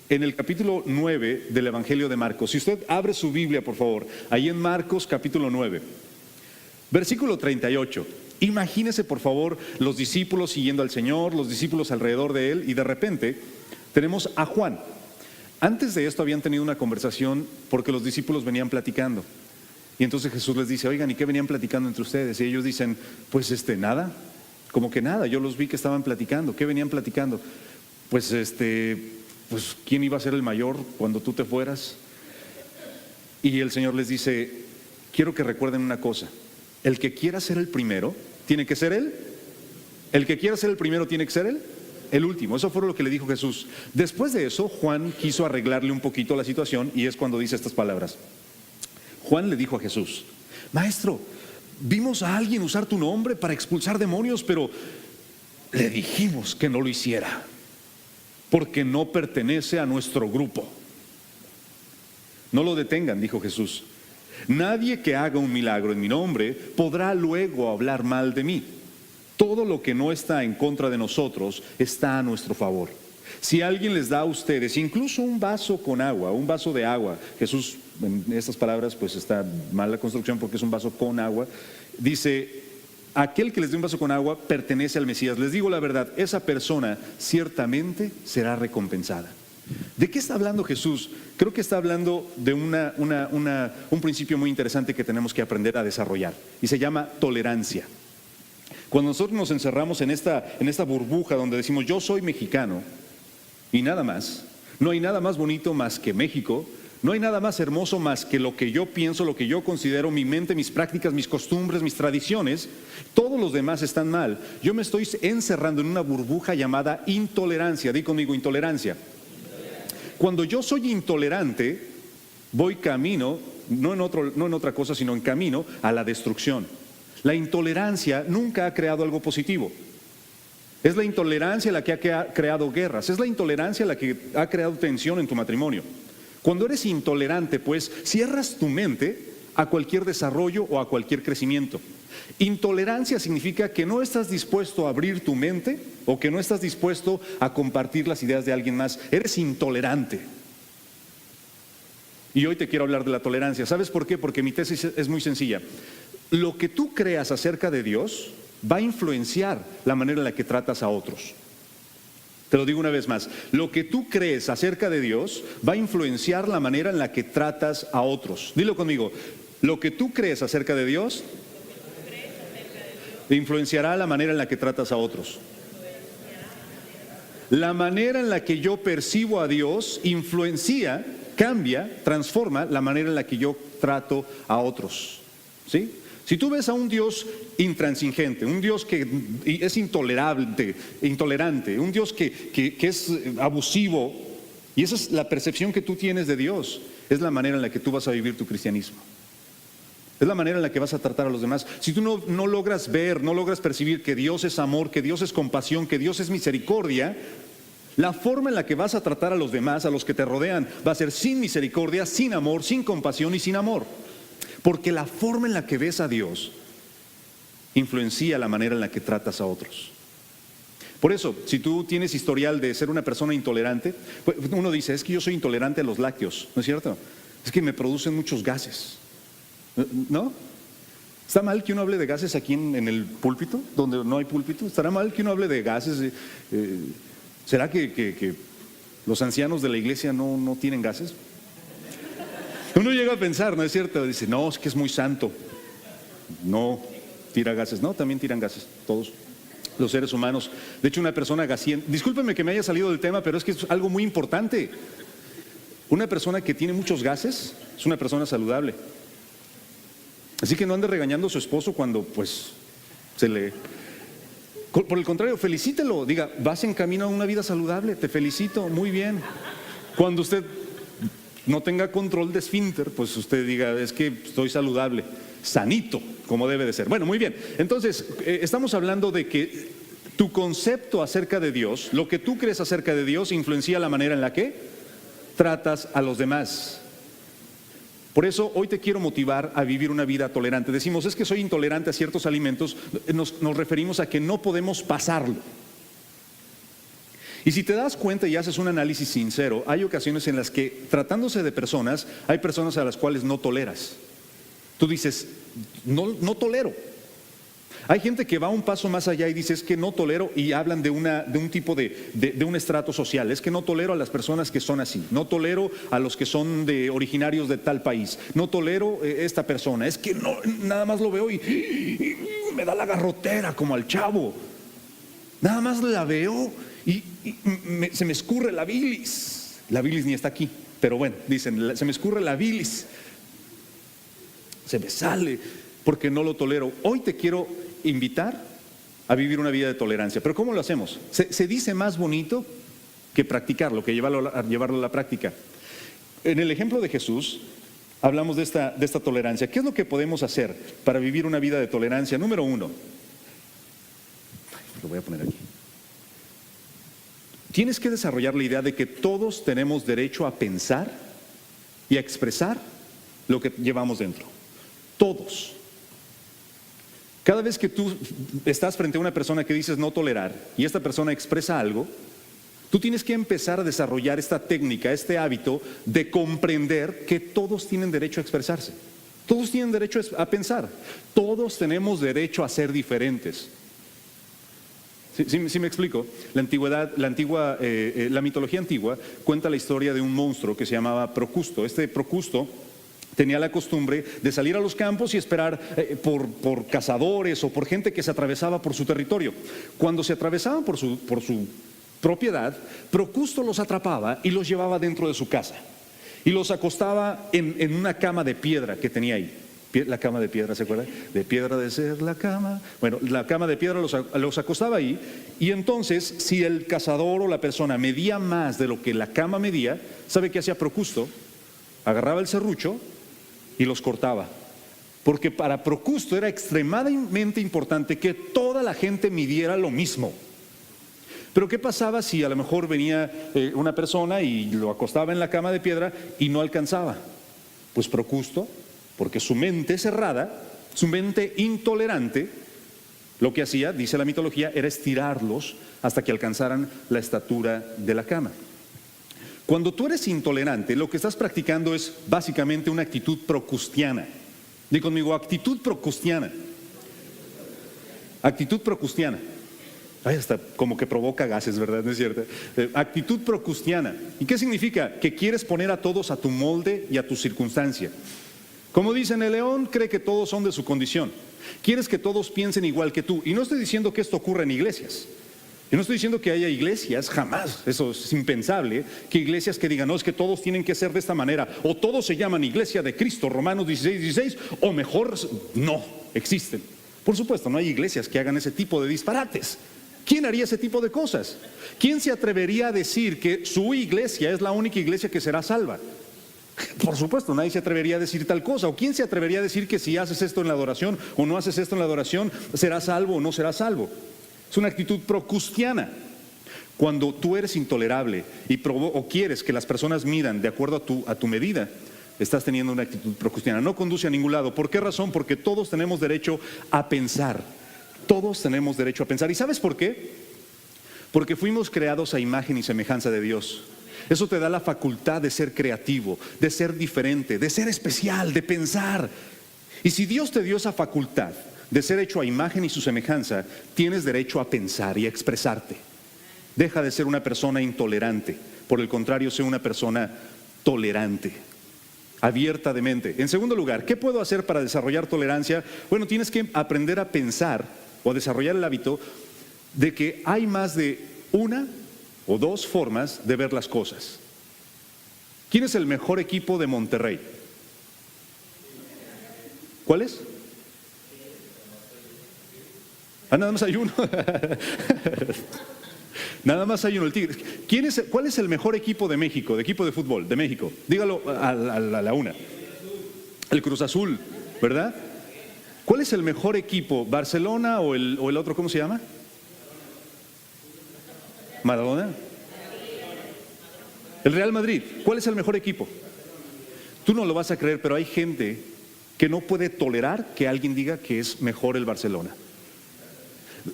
En el capítulo 9 del Evangelio de Marcos. Si usted abre su Biblia, por favor, ahí en Marcos capítulo 9, versículo 38. Imagínese, por favor, los discípulos siguiendo al Señor, los discípulos alrededor de Él, y de repente tenemos a Juan. Antes de esto habían tenido una conversación porque los discípulos venían platicando. Y entonces Jesús les dice, oigan, ¿y qué venían platicando entre ustedes? Y ellos dicen, pues nada, como que nada, yo los vi que estaban platicando. ¿Qué venían platicando? Pues pues ¿quién iba a ser el mayor cuando tú te fueras? Y el Señor les dice, quiero que recuerden una cosa, el que quiera ser el primero, tiene que ser él. El que quiera ser el primero, tiene que ser él. El último. Eso fue lo que le dijo Jesús. Después de eso, Juan quiso arreglarle un poquito la situación y es cuando dice estas palabras. Juan le dijo a Jesús, Maestro, vimos a alguien usar tu nombre para expulsar demonios, pero le dijimos que no lo hiciera, porque no pertenece a nuestro grupo. No lo detengan, dijo Jesús. Nadie que haga un milagro en mi nombre podrá luego hablar mal de mí. Todo lo que no está en contra de nosotros está a nuestro favor. Si alguien les da a ustedes incluso un vaso con agua, un vaso de agua, Jesús en estas palabras pues está mal la construcción porque es un vaso con agua, dice, aquel que les dé un vaso con agua pertenece al Mesías. Les digo la verdad, esa persona ciertamente será recompensada. ¿De qué está hablando Jesús? Creo que está hablando de un principio muy interesante que tenemos que aprender a desarrollar y se llama tolerancia. Cuando nosotros nos encerramos en esta burbuja donde decimos yo soy mexicano y nada más, no hay nada más bonito más que México, no hay nada más hermoso más que lo que yo pienso, lo que yo considero, mi mente, mis prácticas, mis costumbres, mis tradiciones, todos los demás están mal. Yo me estoy encerrando en una burbuja llamada intolerancia. Di conmigo, intolerancia. Cuando yo soy intolerante, voy camino, no en otra cosa, sino en camino a la destrucción. La intolerancia nunca ha creado algo positivo. Es la intolerancia la que ha creado guerras, es la intolerancia la que ha creado tensión en tu matrimonio. Cuando eres intolerante, pues, cierras tu mente a cualquier desarrollo o a cualquier crecimiento. Intolerancia significa que no estás dispuesto a abrir tu mente o que no estás dispuesto a compartir las ideas de alguien más. Eres intolerante. Y hoy te quiero hablar de la tolerancia. ¿Sabes por qué? Porque mi tesis es muy sencilla. Lo que tú creas acerca de Dios va a influenciar la manera en la que tratas a otros. Te lo digo una vez más, lo que tú crees acerca de Dios va a influenciar la manera en la que tratas a otros. Dilo conmigo, lo que tú crees acerca de Dios influenciará la manera en la que tratas a otros. La manera en la que yo percibo a Dios influencia, cambia, transforma la manera en la que yo trato a otros. ¿Sí? Si tú ves a un Dios intransigente, un Dios que es intolerante, un Dios que es abusivo, y esa es la percepción que tú tienes de Dios, es la manera en la que tú vas a vivir tu cristianismo. Es la manera en la que vas a tratar a los demás. Si tú no logras ver, no logras percibir que Dios es amor, que Dios es compasión, que Dios es misericordia, la forma en la que vas a tratar a los demás, a los que te rodean, va a ser sin misericordia, sin amor, sin compasión y sin amor. Porque la forma en la que ves a Dios influencia la manera en la que tratas a otros. Por eso, si tú tienes historial de ser una persona intolerante, pues uno dice, es que yo soy intolerante a los lácteos, ¿no es cierto? Es que me producen muchos gases, ¿no? ¿Está mal que uno hable de gases aquí en el púlpito, donde no hay púlpito? ¿Estará mal que uno hable de gases? ¿Será que los ancianos de la iglesia no tienen gases? Uno llega a pensar, ¿no es cierto? Dice, no, es que es muy santo. No tira gases. No, también tiran gases, todos los seres humanos. De hecho, una persona gasienta, discúlpeme que me haya salido del tema, pero es que es algo muy importante. Una persona que tiene muchos gases es una persona saludable. Así que no ande regañando a su esposo cuando pues se le... Por el contrario, felicítelo, diga, vas en camino a una vida saludable, te felicito, muy bien. Cuando usted no tenga control de esfínter, pues usted diga, es que estoy saludable, sanito, como debe de ser. Bueno, muy bien. Entonces, estamos hablando de que tu concepto acerca de Dios, lo que tú crees acerca de Dios, influencia la manera en la que tratas a los demás. Por eso hoy te quiero motivar a vivir una vida tolerante. Decimos, es que soy intolerante a ciertos alimentos, nos referimos a que no podemos pasarlo. Y si te das cuenta y haces un análisis sincero, hay ocasiones en las que, tratándose de personas, hay personas a las cuales no toleras. Tú dices, no tolero. Hay gente que va un paso más allá y dice, es que no tolero, y hablan de un tipo de un estrato social. Es que no tolero a las personas que son así, no tolero a los que son originarios de tal país, no tolero esta persona. Es que no, nada más lo veo y me da la garrotera como al chavo. Nada más la veo y se me escurre la bilis. La bilis ni está aquí, pero bueno, dicen, se me escurre la bilis. Se me sale porque no lo tolero. Hoy te quiero invitar a vivir una vida de tolerancia. ¿Pero cómo lo hacemos? Se dice más bonito que practicarlo, que llevarlo a la práctica. En el ejemplo de Jesús hablamos de esta tolerancia. ¿Qué es lo que podemos hacer para vivir una vida de tolerancia? Número 1. Lo voy a poner aquí. Tienes que desarrollar la idea de que todos tenemos derecho a pensar y a expresar lo que llevamos dentro. Todos. Cada vez que tú estás frente a una persona que dices no tolerar y esta persona expresa algo, tú tienes que empezar a desarrollar esta técnica, este hábito de comprender que todos tienen derecho a expresarse. Todos tienen derecho a pensar. Todos tenemos derecho a ser diferentes. ¿Sí me explico? La mitología antigua cuenta la historia de un monstruo que se llamaba Procusto. Este Procusto tenía la costumbre de salir a los campos y esperar por cazadores o por gente que se atravesaba por su territorio. Cuando se atravesaban por su propiedad, Procusto los atrapaba y los llevaba dentro de su casa. Y los acostaba en una cama de piedra que tenía ahí. La cama de piedra, ¿se acuerdan? De piedra de ser la cama. Bueno, la cama de piedra los acostaba ahí. Y entonces, si el cazador o la persona medía más de lo que la cama medía, ¿sabe qué hacía Procusto? Agarraba el serrucho y los cortaba. Porque para Procusto era extremadamente importante que toda la gente midiera lo mismo. Pero ¿qué pasaba si a lo mejor venía una persona y lo acostaba en la cama de piedra y no alcanzaba? Pues Procusto, porque su mente cerrada, su mente intolerante, lo que hacía, dice la mitología, era estirarlos hasta que alcanzaran la estatura de la cama. Cuando tú eres intolerante, lo que estás practicando es básicamente una actitud procustiana. Di conmigo, actitud procustiana. Actitud procustiana. Ay, hasta como que provoca gases, ¿verdad? ¿No es cierto? Actitud procustiana. ¿Y qué significa? Que quieres poner a todos a tu molde y a tu circunstancia. Como dicen, el león cree que todos son de su condición. Quieres que todos piensen igual que tú. Y no estoy diciendo que esto ocurra en iglesias. Yo no estoy diciendo que haya iglesias, jamás, eso es impensable, que iglesias que digan, no, es que todos tienen que ser de esta manera, o todos se llaman Iglesia de Cristo, Romanos 16, o mejor, no, existen. Por supuesto, no hay iglesias que hagan ese tipo de disparates. ¿Quién haría ese tipo de cosas? ¿Quién se atrevería a decir que su iglesia es la única iglesia que será salva? Por supuesto, nadie se atrevería a decir tal cosa. ¿O quién se atrevería a decir que si haces esto en la adoración o no haces esto en la adoración, serás salvo o no serás salvo? Es una actitud procustiana. Cuando tú eres intolerable o quieres que las personas midan de acuerdo a tu medida, estás teniendo una actitud procustiana. No conduce a ningún lado. ¿Por qué razón? Porque todos tenemos derecho a pensar. Todos tenemos derecho a pensar. ¿Y sabes por qué? Porque fuimos creados a imagen y semejanza de Dios. Eso te da la facultad de ser creativo, de ser diferente, de ser especial, de pensar. Y si Dios te dio esa facultad de ser hecho a imagen y su semejanza, tienes derecho a pensar y a expresarte. Deja de ser una persona intolerante. Por el contrario, sé una persona tolerante, abierta de mente. En segundo lugar, ¿qué puedo hacer para desarrollar tolerancia? Bueno, tienes que aprender a pensar o desarrollar el hábito de que hay más de una o dos formas de ver las cosas. ¿Quién es el mejor equipo de Monterrey? ¿Cuál es? Nada más hay uno. Nada más hay uno, el Tigre. ¿Cuál es el mejor equipo de México, de equipo de fútbol de México? Dígalo a la una. El Cruz Azul, ¿verdad? ¿Cuál es el mejor equipo? ¿Barcelona o el otro, cómo se llama? ¿Maradona? El Real Madrid. ¿Cuál es el mejor equipo? Tú no lo vas a creer, pero hay gente que no puede tolerar que alguien diga que es mejor el Barcelona.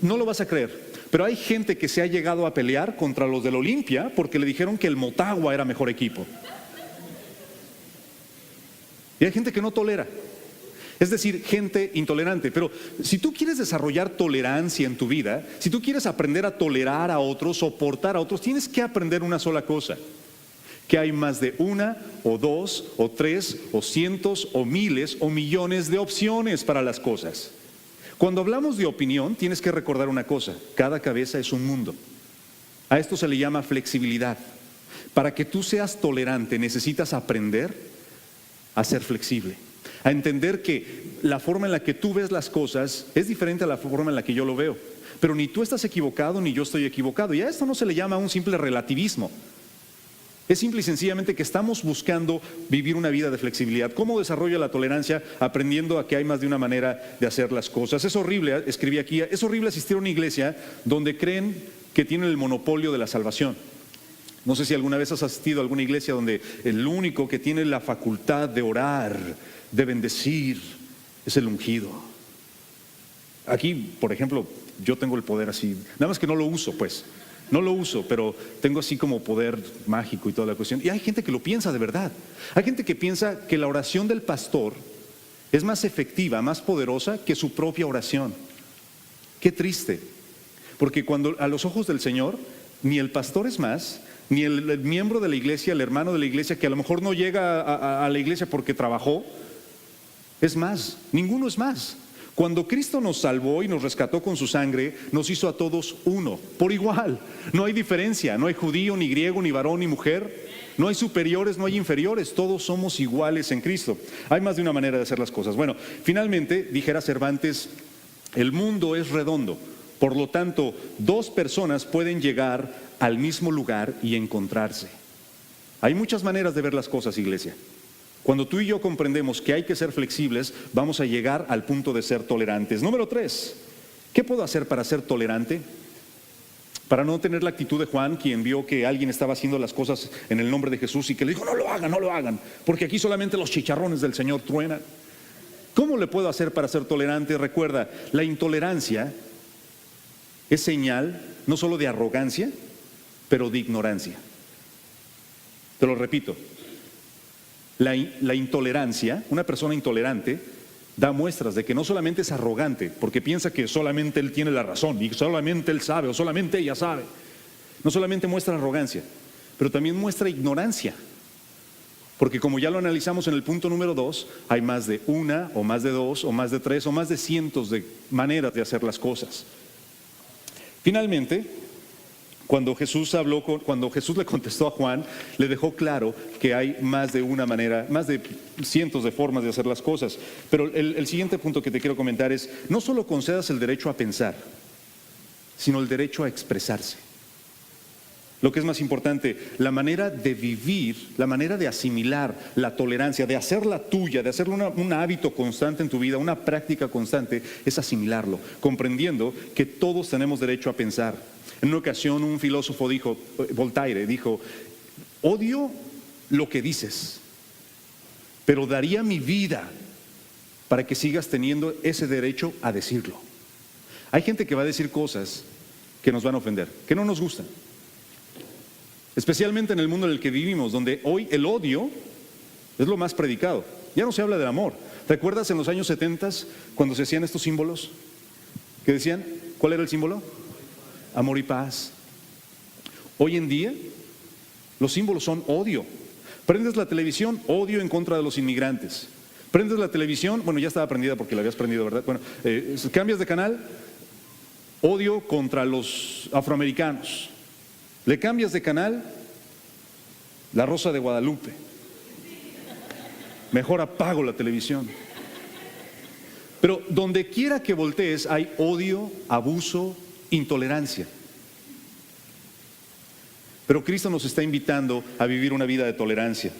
No lo vas a creer, Pero hay gente que se ha llegado a pelear contra los del Olimpia porque le dijeron que el Motagua era mejor equipo. Y hay gente que no tolera. Es decir, gente intolerante. Pero si tú quieres desarrollar tolerancia en tu vida, si tú quieres aprender a tolerar a otros, soportar a otros, tienes que aprender una sola cosa: que hay más de una, o dos, o tres, o cientos, o miles, o millones de opciones para las cosas. Cuando hablamos de opinión, tienes que recordar una cosa: cada cabeza es un mundo. A esto se le llama flexibilidad. Para que tú seas tolerante, necesitas aprender a ser flexible, a entender que la forma en la que tú ves las cosas es diferente a la forma en la que yo lo veo. Pero ni tú estás equivocado, ni yo estoy equivocado. Y a esto no se le llama un simple relativismo. Es simple y sencillamente que estamos buscando vivir una vida de flexibilidad. ¿Cómo desarrolla la tolerancia? Aprendiendo a que hay más de una manera de hacer las cosas. Es horrible, escribí aquí, es horrible asistir a una iglesia donde creen que tienen el monopolio de la salvación. No sé si alguna vez has asistido a alguna iglesia donde el único que tiene la facultad de orar, de bendecir, es el ungido. Aquí, por ejemplo, yo tengo el poder así, nada más que no lo uso, pues. No lo uso, pero tengo así como poder mágico y toda la cuestión. Y hay gente que lo piensa de verdad. Hay gente que piensa que la oración del pastor es más efectiva, más poderosa que su propia oración. Qué triste. Porque cuando a los ojos del Señor, ni el pastor es más, ni el miembro de la iglesia, el hermano de la iglesia, que a lo mejor no llega a la iglesia porque trabajó, es más. Ninguno es más. Cuando Cristo nos salvó y nos rescató con su sangre, nos hizo a todos uno, por igual. No hay diferencia, no hay judío, ni griego, ni varón, ni mujer. No hay superiores, no hay inferiores, todos somos iguales en Cristo. Hay más de una manera de hacer las cosas. Bueno, finalmente, dijera Cervantes, el mundo es redondo. Por lo tanto, dos personas pueden llegar al mismo lugar y encontrarse. Hay muchas maneras de ver las cosas, iglesia. Cuando tú y yo comprendemos que hay que ser flexibles, vamos a llegar al punto de ser tolerantes. Número 3, ¿qué puedo hacer para ser tolerante? Para no tener la actitud de Juan, quien vio que alguien estaba haciendo las cosas en el nombre de Jesús y que le dijo, no lo hagan, porque aquí solamente los chicharrones del Señor truenan. ¿Cómo le puedo hacer para ser tolerante? Recuerda, la intolerancia es señal no solo de arrogancia, pero de ignorancia. Te lo repito. La intolerancia, una persona intolerante, da muestras de que no solamente es arrogante, porque piensa que solamente él tiene la razón, y solamente él sabe, o solamente ella sabe. No solamente muestra arrogancia, pero también muestra ignorancia. Porque como ya lo analizamos en el punto número 2, hay más de una, o más de dos, o más de tres, o más de cientos de maneras de hacer las cosas. Finalmente, cuando Jesús le contestó a Juan, le dejó claro que hay más de una manera, más de cientos de formas de hacer las cosas. Pero el siguiente punto que te quiero comentar es, no solo concedas el derecho a pensar, sino el derecho a expresarse. Lo que es más importante, la manera de vivir, la manera de asimilar la tolerancia, de hacerla tuya, de hacerlo un hábito constante en tu vida, una práctica constante, es asimilarlo, comprendiendo que todos tenemos derecho a pensar. En una ocasión un filósofo dijo, Voltaire dijo, odio lo que dices, pero daría mi vida para que sigas teniendo ese derecho a decirlo. Hay gente que va a decir cosas que nos van a ofender, que no nos gustan. Especialmente en el mundo en el que vivimos, donde hoy el odio es lo más predicado. Ya no se habla del amor. ¿Recuerdas en los años 70 cuando se hacían estos símbolos? Que decían, ¿cuál era el símbolo? Amor y paz. Hoy en día los símbolos son odio. Prendes la televisión, odio en contra de los inmigrantes. Prendes la televisión, bueno, ya estaba prendida porque la habías prendido, ¿verdad? Bueno, cambias de canal, odio contra los afroamericanos. Le cambias de canal, La Rosa de Guadalupe. Mejor apago la televisión. Pero donde quiera que voltees hay odio, abuso, intolerancia. Pero Cristo nos está invitando a vivir una vida de tolerancia,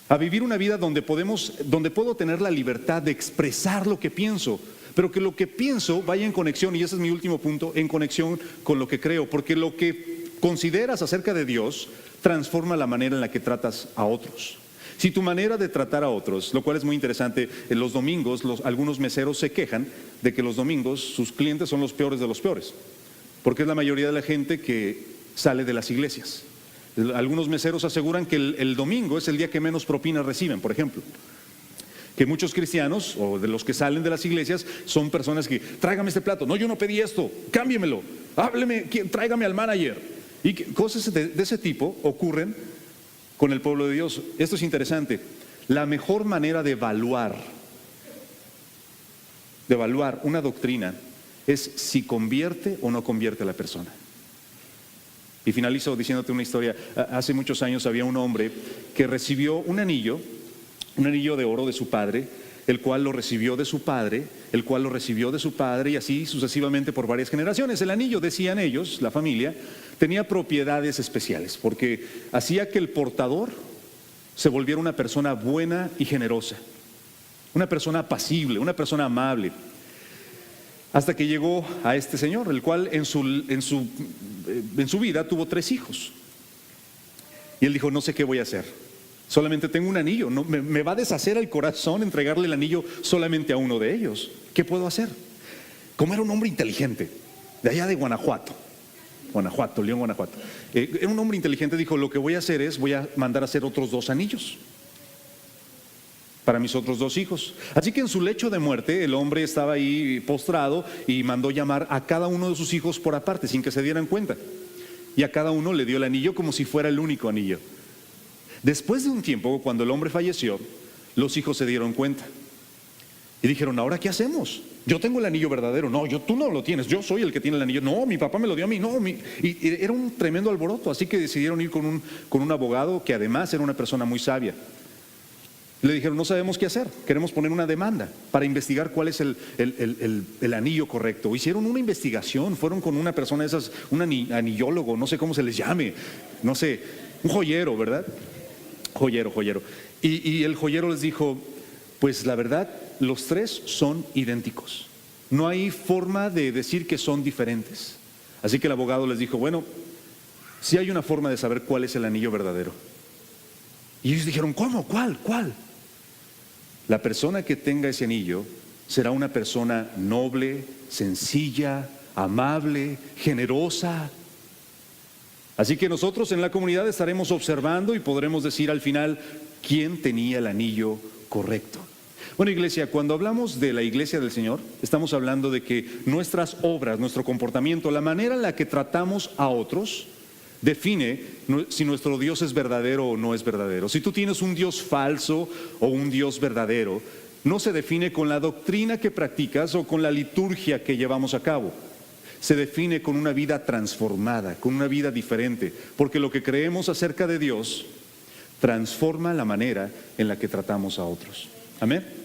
a vivir una vida donde puedo tener la libertad de expresar lo que pienso, pero que lo que pienso vaya en conexión, y ese es mi último punto, en conexión con lo que creo, porque lo que consideras acerca de Dios transforma la manera en la que tratas a otros. Si tu manera de tratar a otros, lo cual es muy interesante, en los domingos algunos meseros se quejan de que los domingos sus clientes son los peores de los peores. porque es la mayoría de la gente que sale de las iglesias. Algunos meseros aseguran que el domingo es el día que menos propinas reciben, por ejemplo. Que muchos cristianos, o de los que salen de las iglesias, son personas que, tráigame este plato, no, yo no pedí esto, cámbiemelo, hábleme, tráigame al manager. Y cosas de ese tipo ocurren con el pueblo de Dios. Esto es interesante. La mejor manera de evaluar una doctrina es si convierte o no convierte a la persona. Y finalizo diciéndote una historia. Hace muchos años había un hombre que recibió un anillo de oro de su padre, el cual lo recibió de su padre, el cual lo recibió de su padre, y así sucesivamente por varias generaciones. El anillo, decían ellos, la familia, tenía propiedades especiales, porque hacía que el portador se volviera una persona buena y generosa, una persona apacible, una persona amable. Hasta que llegó a este señor, el cual en su vida tuvo 3 hijos. Y él dijo, no sé qué voy a hacer. Solamente tengo un anillo. No, me va a deshacer el corazón entregarle el anillo solamente a uno de ellos. ¿Qué puedo hacer? Como era un hombre inteligente, de allá de Guanajuato, León, Guanajuato. Era un hombre inteligente, dijo, lo que voy a hacer es, voy a mandar a hacer otros 2 anillos para mis otros 2 hijos. Así que en su lecho de muerte, el hombre estaba ahí postrado y mandó llamar a cada uno de sus hijos por aparte, sin que se dieran cuenta. Y a cada uno le dio el anillo como si fuera el único anillo. Después de un tiempo, cuando el hombre falleció, los hijos se dieron cuenta. Y dijeron, ¿ahora qué hacemos? Yo tengo el anillo verdadero. No, tú no lo tienes, yo soy el que tiene el anillo. No, mi papá me lo dio a mí. No, y era un tremendo alboroto. Así que decidieron ir con un abogado que además era una persona muy sabia. Le dijeron, no sabemos qué hacer, queremos poner una demanda para investigar cuál es el anillo correcto. Hicieron una investigación, fueron con una persona de esas, un anillólogo, no sé cómo se les llame, no sé, un joyero, ¿verdad? Joyero. Y el joyero les dijo, pues la verdad, los 3 son idénticos. No hay forma de decir que son diferentes. Así que el abogado les dijo, bueno, sí hay una forma de saber cuál es el anillo verdadero. Y ellos dijeron, ¿cómo? ¿Cuál? La persona que tenga ese anillo será una persona noble, sencilla, amable, generosa. Así que nosotros en la comunidad estaremos observando y podremos decir al final quién tenía el anillo correcto. Bueno, iglesia, cuando hablamos de la iglesia del Señor, estamos hablando de que nuestras obras, nuestro comportamiento, la manera en la que tratamos a otros, define si nuestro Dios es verdadero o no es verdadero. Si tú tienes un Dios falso o un Dios verdadero, no se define con la doctrina que practicas o con la liturgia que llevamos a cabo. Se define con una vida transformada, con una vida diferente, porque lo que creemos acerca de Dios transforma la manera en la que tratamos a otros. Amén.